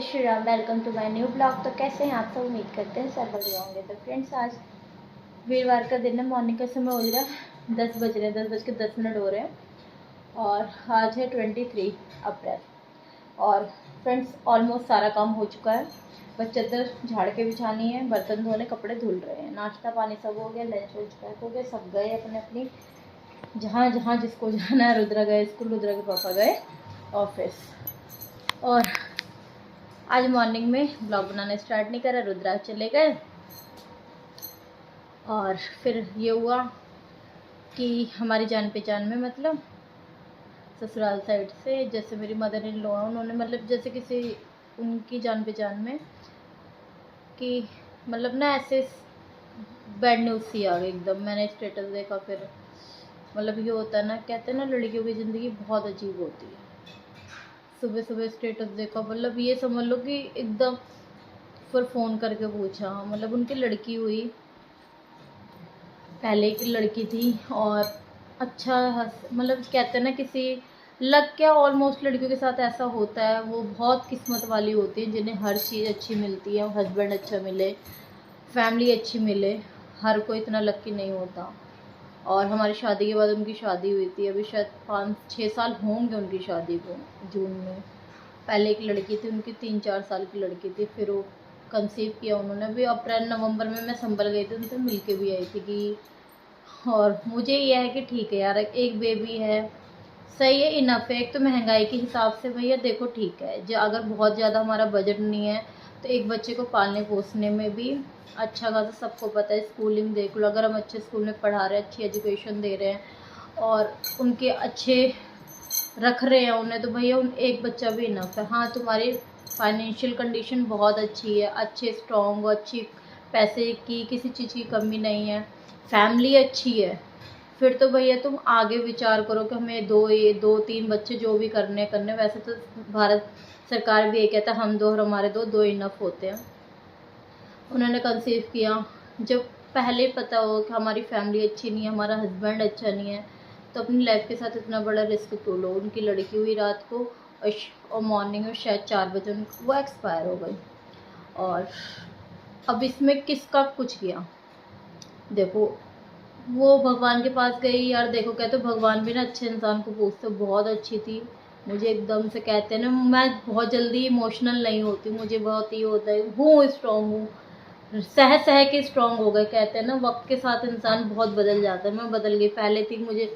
Shri Ram. Welcome to my new blog. तो कैसे हैं आप सब? उम्मीद करते हैं सब बढ़िया होंगे। तो फ्रेंड्स, आज वीरवार का दिन है। मॉर्निंग का समय हो रहा है 10 बज रहे हैं, 10:10 हो रहे हैं और आज है 23 अप्रैल। और फ्रेंड्स, ऑलमोस्ट सारा काम हो चुका है। बस चद्दर झाड़ के बिछानी है, बर्तन धोने, कपड़े धुल रहे हैं, नाश्ता पानी सब हो गया, लंच वंच पैक हो गया, सब गए अपने अपनी जहाँ जहाँ जिसको जाना है। रुद्रा गए स्कूल, रुद्रा के पापा गए ऑफिस। और आज मॉर्निंग में ब्लॉग बनाना स्टार्ट नहीं करा, रुद्रा चले गए। और फिर ये हुआ कि हमारी जान पहचान में, मतलब ससुराल साइड से, जैसे मेरी मदर इन लॉ, उन्होंने मतलब जैसे किसी उनकी जान पहचान में कि मतलब ना ऐसे बैड न्यूज़ सी आ गई एकदम। मैंने स्टेटस देखा, फिर मतलब ये होता है ना, कहते हैं ना लड़कियों की ज़िंदगी बहुत अजीब होती है। सुबह सुबह स्टेटस देखा, मतलब ये समझ लो कि एकदम। फिर फ़ोन करके पूछा, मतलब उनकी लड़की हुई, पहले की लड़की थी और अच्छा मतलब कहते हैं ना किसी लग क्या, ऑलमोस्ट लड़कियों के साथ ऐसा होता है। वो बहुत किस्मत वाली होती है जिन्हें हर चीज़ अच्छी मिलती है, हस्बैंड अच्छा मिले, फैमिली अच्छी मिले। हर कोई इतना लकी नहीं होता। और हमारी शादी के बाद उनकी शादी हुई थी, अभी शायद 5-6 साल होंगे उनकी शादी को, जून में। पहले एक लड़की थी उनकी, 3-4 साल की लड़की थी, फिर वो कंसीव किया उन्होंने भी। अप्रैल नवंबर में मैं संभल गई थी, उनसे मिल के भी आई थी कि। और मुझे ये है कि ठीक है यार, एक बेबी है, सही है, इनफ है। एक तो महंगाई के हिसाब से भैया देखो ठीक है, जो अगर बहुत ज़्यादा हमारा बजट नहीं है तो एक बच्चे को पालने पोसने में भी अच्छा खासा, सबको पता है। स्कूलिंग देख लो, अगर हम अच्छे स्कूल में पढ़ा रहे हैं, अच्छी एजुकेशन दे रहे हैं और उनके अच्छे रख रहे हैं उन्हें, तो भैया उन एक बच्चा भी इनफ है। हाँ, तुम्हारी फाइनेंशियल कंडीशन बहुत अच्छी है, अच्छे स्ट्रॉन्ग हो, अच्छी पैसे की किसी चीज़ की कमी नहीं है, फैमिली अच्छी है, फिर तो भैया तुम आगे विचार करो कि हमें 2-3 बच्चे जो भी करने। वैसे तो भारत सरकार भी ये कहता है हम 2 और हमारे 2 इनफ होते हैं। उन्होंने कंसीव किया। जब पहले पता हो कि हमारी फैमिली अच्छी नहीं है, हमारा हस्बैंड अच्छा नहीं है, तो अपनी लाइफ के साथ इतना बड़ा रिस्क क्यों लो। उनकी लड़की हुई रात को और मॉर्निंग में शायद 4 बजे वो एक्सपायर हो गई। और अब इसमें किसका कुछ किया, देखो वो भगवान के पास गई यार। देखो कहते तो भगवान भी ना अच्छे इंसान को पूछते। बहुत अच्छी थी, मुझे एकदम से कहते हैं ना, मैं बहुत जल्दी इमोशनल नहीं होती, मुझे बहुत ही होता है, हूँ स्ट्रॉन्ग हूँ, सह सह के स्ट्रॉन्ग हो गए। कहते हैं ना वक्त के साथ इंसान बहुत बदल जाता है। मैं बदल गई। पहले थी मुझे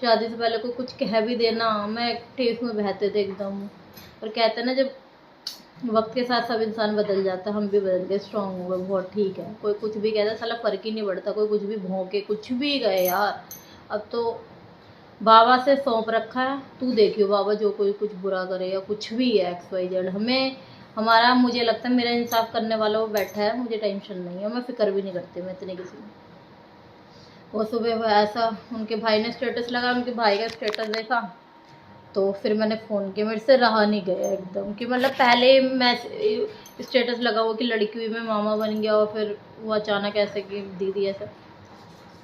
शादी से पहले कोई कुछ कह भी देना, मैं ठेस में बहते थे एकदम। और कहते हैं ना जब वक्त के साथ सब इंसान बदल जाता है, हम भी बदल गए, स्ट्रॉन्ग हो गए, बहुत ठीक है। कोई कुछ भी कहता है, साला फर्क ही नहीं पड़ता, कोई कुछ भी भौंके, कुछ भी गए यार। अब तो बाबा से सौंप रखा है, तू देखियो बाबा जो कोई कुछ बुरा करे या कुछ भी है XYZ, हमें हमारा, मुझे लगता है मेरा इंसाफ करने वाला वो बैठा है, मुझे टेंशन नहीं है, मैं फिक्र भी नहीं करती मैं इतनी किसी में। वो सुबह ऐसा उनके भाई ने स्टेटस लगा, उनके भाई का स्टेटस देखा तो फिर मैंने फ़ोन किया। मेरे से रहा नहीं गया एकदम कि मतलब पहले मैं स्टेटस लगा हुआ कि लड़की हुई, मैं मामा बन गया, और फिर वो अचानक ऐसे कि दीदी ऐसा,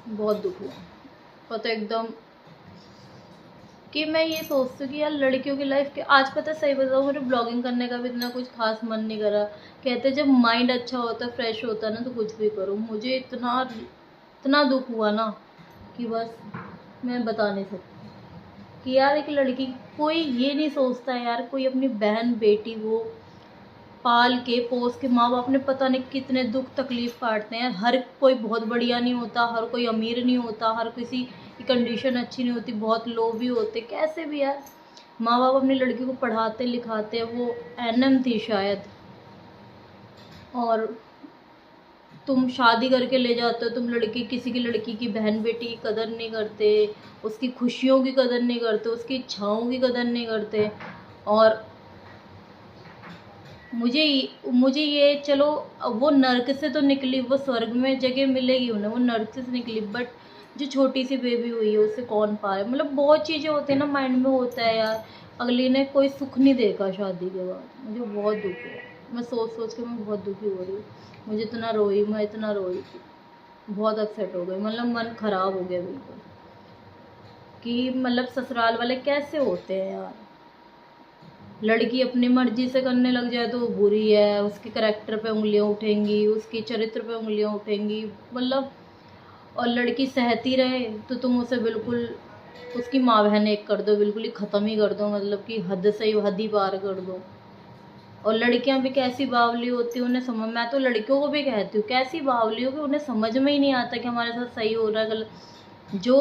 बहुत दुख हुआ। और तो एकदम कि मैं ये सोचती हूँ कि यार लड़कियों की लाइफ के, आज पता है सही बताऊँ, मेरे ब्लॉगिंग करने का भी इतना कुछ खास मन नहीं करा। कहते जब माइंड अच्छा होता है, फ्रेश होता है ना, तो कुछ भी करो। मुझे इतना इतना दुख हुआ ना कि बस मैं बता नहीं सकती कि यार एक लड़की, कोई ये नहीं सोचता यार, कोई अपनी बहन बेटी को पाल के पोस के, माँ बाप ने पता नहीं कितने दुख तकलीफ काटते हैं। हर कोई बहुत बढ़िया नहीं होता, हर कोई अमीर नहीं होता, हर किसी की कंडीशन अच्छी नहीं होती, बहुत लो भी होते, कैसे भी यार। माँ बाप अपनी लड़की को पढ़ाते लिखाते, वो एनएम थी शायद, और तुम शादी करके ले जाते हो, तुम लड़की, किसी की लड़की की बहन बेटी की कदर नहीं करते, उसकी खुशियों की कदर नहीं करते, उसकी इच्छाओं की कदर नहीं करते। और मुझे ये चलो, वो नर्क से तो निकली, वो स्वर्ग में जगह मिलेगी उन्हें, वो नर्क से निकली, बट जो छोटी सी बेबी हुई है उसे कौन पाए। मतलब बहुत चीज़ें होती हैं ना, माइंड में होता है यार। अगली ने कोई सुख नहीं देखा शादी के बाद, मुझे बहुत दुख हुआ। मैं सोच सोच के मैं बहुत दुखी हो रही हूँ। मुझे इतना रोई, मैं इतना रोई थी, बहुत अपसेट हो गई, मतलब मन ख़राब हो गया बिल्कुल कि मतलब ससुराल वाले कैसे होते हैं यार। लड़की अपनी मर्जी से करने लग जाए तो वो बुरी है, उसके करैक्टर पे उंगलियां उठेंगी, उसके चरित्र पे उंगलियां उठेंगी, मतलब। और लड़की सहती रहे तो तुम उसे बिल्कुल उसकी माँ बहन एक कर दो, बिल्कुल ही ख़त्म ही कर दो, मतलब कि हद से हद ही पार कर दो। और लड़कियां भी कैसी बावली होती है, उन्हें समझ, मैं तो लड़कियों को भी कहती हूँ कैसी बावली हो कि उन्हें समझ में ही नहीं आता कि हमारे साथ सही हो रहा है गलत। जो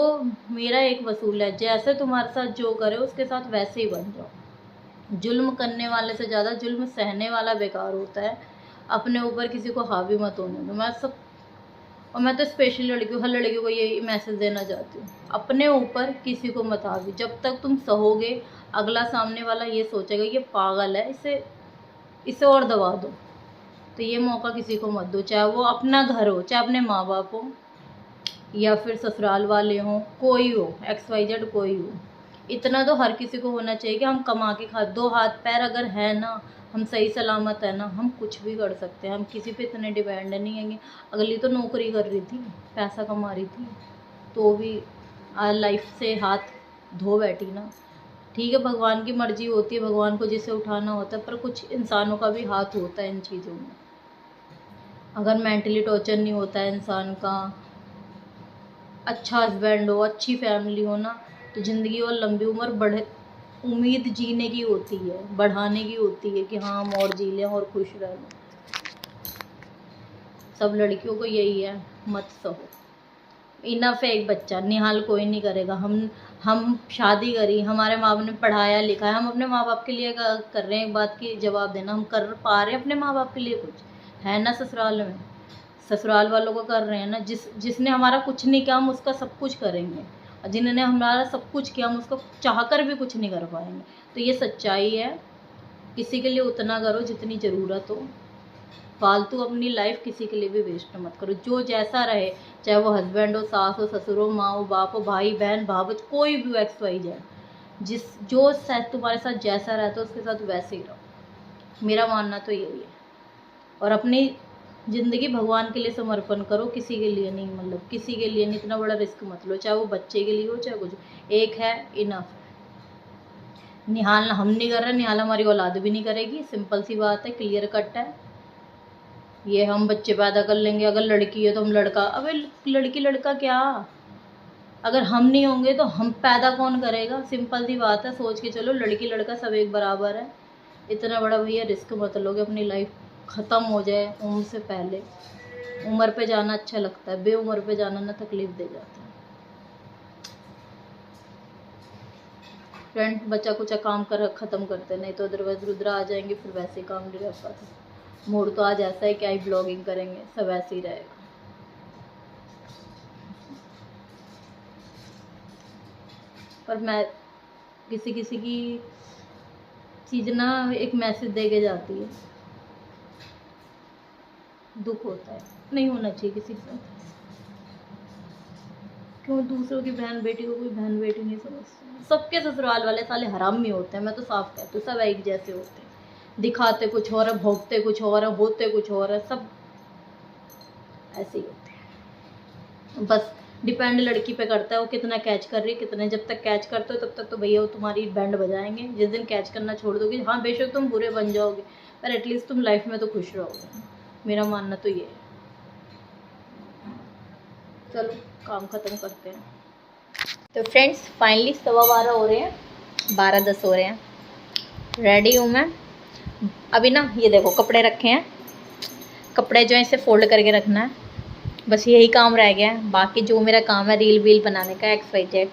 मेरा एक वसूल है, जैसे तुम्हारे साथ जो करे उसके साथ वैसे ही बन जाओ। जुल्म करने वाले से ज़्यादा जुल्म सहने वाला बेकार होता है। अपने ऊपर किसी को हावी मत होने दो। और मैं तो स्पेशली हर लड़कियों को ये मैसेज देना चाहती हूँ, अपने ऊपर किसी को मत हावी। जब तक तुम सहोगे, अगला सामने वाला ये सोचेगा ये पागल है, इसे और दबा दो। तो ये मौका किसी को मत दो, चाहे वो अपना घर हो, चाहे अपने माँ बाप हो, या फिर ससुराल वाले हों, कोई हो, XYZ कोई हो। इतना तो हर किसी को होना चाहिए कि हम कमा के खा, 2 हाथ पैर अगर है ना, हम सही सलामत है ना, हम कुछ भी कर सकते हैं। हम किसी पे इतने डिपेंड नहीं हैंगे। अगली तो नौकरी कर रही थी, पैसा कमा रही थी, तो भी लाइफ से हाथ धो बैठी ना। ठीक है, भगवान की मर्जी होती है, भगवान को जिसे उठाना होता है, पर कुछ इंसानों का भी हाथ होता है इन चीज़ों में। अगर मेंटली टॉर्चर नहीं होता है इंसान का, अच्छा हस्बैंड हो, अच्छी फैमिली हो ना, तो ज़िंदगी और लंबी उम्र बढ़े, उम्मीद जीने की होती है, बढ़ाने की होती है कि हाँ हम और जी लें और खुश रह लें। सब लड़कियों को यही है, मत सहो। इनफ है एक बच्चा, निहाल कोई नहीं करेगा। हम शादी करी, हमारे माँ बाप ने पढ़ाया लिखा है, हम अपने माँ बाप के लिए कर रहे हैं। एक बात की जवाब देना, हम कर पा रहे हैं अपने माँ बाप के लिए कुछ है ना? ससुराल में ससुराल वालों को कर रहे हैं ना। जिसने हमारा कुछ नहीं किया हम उसका सब कुछ करेंगे, और जिन्होंने हमारा सब कुछ किया हम उसको चाहकर भी कुछ नहीं कर पाएंगे। तो ये सच्चाई है। किसी के लिए उतना करो जितनी ज़रूरत हो, फालतू अपनी लाइफ किसी के लिए भी वेस्ट मत करो। जो जैसा रहे, चाहे वो हस्बैंड हो, सास हो, ससुर हो, माँ हो, बाप हो, भाई बहन भावच, कोई भी XYZ, जो तुम्हारे साथ जैसा रहता है उसके साथ वैसे ही रहो। मेरा मानना तो यही है। और अपनी ज़िंदगी भगवान के लिए समर्पण करो, किसी के लिए नहीं, मतलब किसी के लिए नहीं। इतना बड़ा रिस्क मत लो, चाहे वो बच्चे के लिए हो, चाहे कुछ। एक है इनफ। निहाल हम नहीं कर रहे, निहाल हमारी औलाद भी नहीं करेगी। सिंपल सी बात है, क्लियर कट है। ये हम बच्चे पैदा कर लेंगे, अगर लड़की है तो हम लड़का। अबे लड़की लड़का क्या, अगर हम नहीं होंगे तो हम पैदा कौन करेगा? सिंपल सी बात है, सोच के चलो। लड़की लड़का सब एक बराबर है। इतना बड़ा भैया रिस्क मत लोगे, अपनी लाइफ ख़त्म हो जाए उम्र से पहले। उम्र पे जाना अच्छा लगता है, बेउम्र पे जाना ना तकलीफ दे जाता है। फ्रेंड, बच्चा कुछ काम कर ख़त्म करते, नहीं तो अदरवाइज रुद्रा आ जाएंगे, फिर वैसे ही काम नहीं रह पाता। मूड तो आज ऐसा है, क्या ही ब्लॉगिंग करेंगे, सब ऐसे ही रहेगा। पर मैं किसी की चीज़ ना एक मैसेज दे के जाती है, दुख होता है। नहीं होना चाहिए किसी के साथ। क्यों दूसरों की बहन बेटी को कोई बहन बेटी नहीं समझती? सबके ससुराल वाले साले हरामी होते हैं, मैं तो साफ कहती हूँ। सब एक जैसे होते हैं, दिखाते कुछ और है, भोगते कुछ और है, होते कुछ और है। सब ऐसे ही होते हैं। बस डिपेंड लड़की पे करता है वो कितना कैच कर रही है, कितने। जब तक कैच करते हो तब तक तो भैया वो तुम्हारी बैंड बजाएंगे। जिस दिन कैच करना छोड़ दोगे, हाँ बेशक तुम बुरे बन जाओगे, पर एटलीस्ट तुम लाइफ में तो खुश रहोगे। मेरा मानना तो ये है। चलो काम ख़त्म करते हैं। तो फ्रेंड्स, फाइनली 12:15 हो रहे हैं, 12:10 हो रहे हैं। रेडी हूँ मैं अभी ना। ये देखो कपड़े रखे हैं, कपड़े जो है इसे फोल्ड करके रखना है, बस यही काम रह गया है। बाकी जो मेरा काम है रील वील बनाने का, XYZ।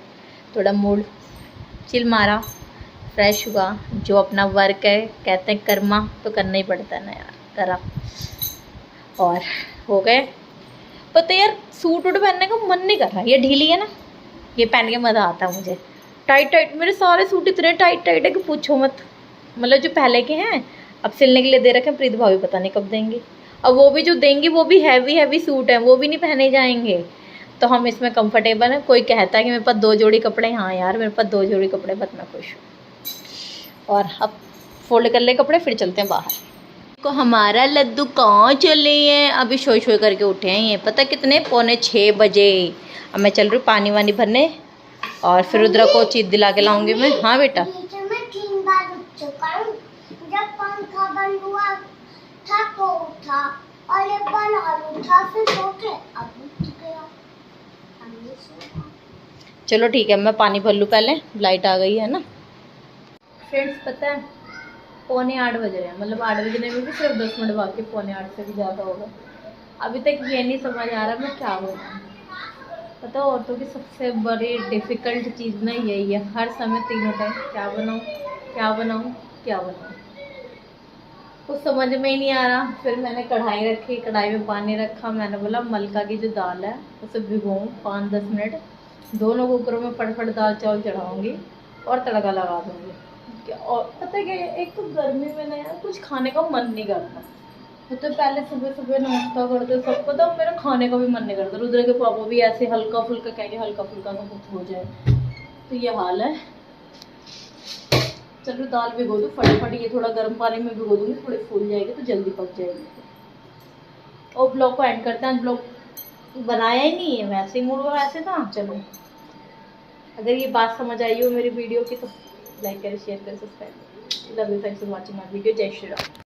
थोड़ा मूड चिल मारा, फ्रेश हुआ। जो अपना वर्क है, कहते हैं कर्मा तो करना ही पड़ता है ना यार, करा। और हो गए। पता यार, सूट वूट पहनने का मन नहीं कर रहा। ये ढीली है ना, ये पहन के मज़ा आता है मुझे। टाइट टाइट, मेरे सारे सूट इतने टाइट टाइट है कि पूछो मत। मतलब जो पहले के हैं अब सिलने के लिए दे रखे हैं, प्रीत भाभी पता नहीं कब देंगी। अब वो भी जो देंगी वो भी हैवी सूट हैं, वो भी नहीं पहने जाएंगे। तो हम इसमें कंफर्टेबल हैं। कोई कहता है कि मेरे पास 2 जोड़ी कपड़े, हाँ यार मेरे पास 2 जोड़ी कपड़े, बस मैं खुश हूँ। और अब फोल्ड कर ले कपड़े, फिर चलते हैं बाहर। को हमारा लड्डू कहाँ चले हैं? अभी शोई शोई करके उठे हैं। ये पता कितने, 5:45 बजे। अब मैं चल रही हूँ पानी वानी भरने, और फिर रुद्रा को चीज दिला के लाऊंगी मैं। हाँ बेटा, जब पंखा बंद हुआ था तो उठा और ये बंद और उठा फिर सो के अब उठ गया। हमने सोया। चलो ठीक है, मैं पानी भर लूँ पहले, लाइट आ गई है ना। फ्रेंड्स पता है 7:45 बज रहे हैं, मतलब 8 बजने में भी सिर्फ 10 मिनट बाकी, 7:45 से भी ज़्यादा होगा। अभी तक ये नहीं समझ आ रहा मैं क्या बनाऊँ। पता है औरतों की सबसे बड़ी डिफ़िकल्ट चीज़ ना यही है, हर समय तीनों टाइम क्या बनाऊँ क्या बनाऊँ क्या बनाऊँ, कुछ समझ में ही नहीं आ रहा। फिर मैंने कढ़ाई रखी, कढ़ाई में पानी रखा, मैंने बोला मलका की जो दाल है उसे भिगोऊँ 5-10 मिनट, दोनों कुकरों में फटाफट दाल चावल चढ़ाऊँगी और तड़का लगा दूँगी। और पता है क्या, एक तो गर्मी में ना यार कुछ खाने का मन नहीं करता। तो पहले सुबह सुबह नाश्ता करते सबको, तो मेरा खाने का भी मन नहीं करता। रुद्र के पापा भी ऐसे हल्का फुल्का कहेंगे, हल्का फुल्का तो कुछ हो जाए, तो ये हाल है। चलो दाल भिगो दूँ फटाफट, ये थोड़ा गर्म पानी में भिगो दूँगी, थोड़ी फूल जाएगी तो जल्दी पक जाएगी। और ब्लॉग को एंड करते हैं। ब्लॉग बनाया ही नहीं है, वैसे ही मूड वैसे था। चलो अगर ये बात समझ आई हो मेरी वीडियो की तो लाइक करें, शेयर करें, सब्सक्राइब करें। Love you, thanks for watching my video. जय श्री राम।